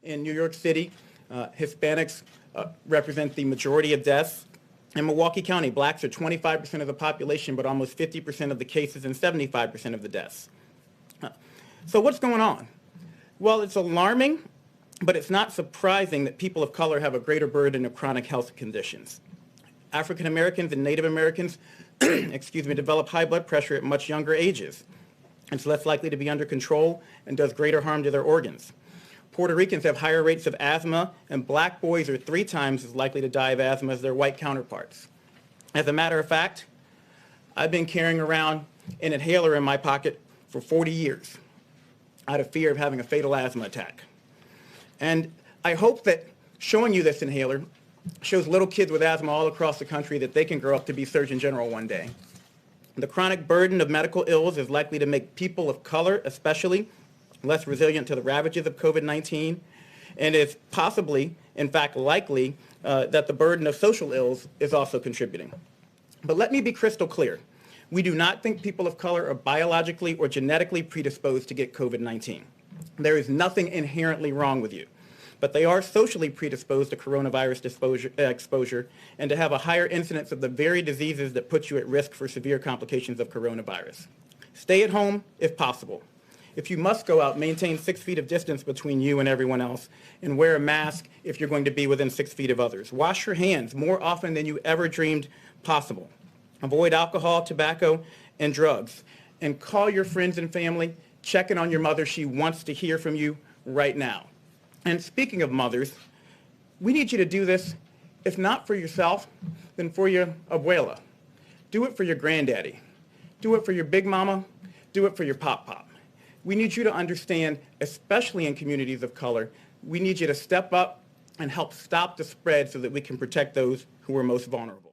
In New York City, Hispanics represent the majority of deaths. In Milwaukee County, blacks are 25% of the population, but almost 50% of the cases and 75% of the deaths. So what's going on? Well, it's alarming, but it's not surprising that people of color have a greater burden of chronic health conditions. African Americans and Native Americans develop high blood pressure at much younger ages. It's less likely to be under control and does greater harm to their organs. Puerto Ricans have higher rates of asthma, and black boys are 3 times as likely to die of asthma as their white counterparts. As a matter of fact, I've been carrying around an inhaler in my pocket for 40 years out of fear of having a fatal asthma attack. And I hope that showing you this inhaler shows little kids with asthma all across the country that they can grow up to be Surgeon General one day. The chronic burden of medical ills is likely to make people of color, especially, less resilient to the ravages of COVID-19, and is possibly, in fact likely, that the burden of social ills is also contributing. But let me be crystal clear. We do not think people of color are biologically or genetically predisposed to get COVID-19. There is nothing inherently wrong with you, but they are socially predisposed to coronavirus exposure and to have a higher incidence of the very diseases that put you at risk for severe complications of coronavirus. Stay at home if possible. If you must go out, maintain 6 feet of distance between you and everyone else, and wear a mask if you're going to be within 6 feet of others. Wash your hands more often than you ever dreamed possible. Avoid alcohol, tobacco, and drugs. And call your friends and family. Check in on your mother. She wants to hear from you right now. And speaking of mothers, we need you to do this, if not for yourself, then for your abuela. Do it for your granddaddy. Do it for your big mama. Do it for your pop-pop. We need you to understand, especially in communities of color, we need you to step up and help stop the spread so that we can protect those who are most vulnerable.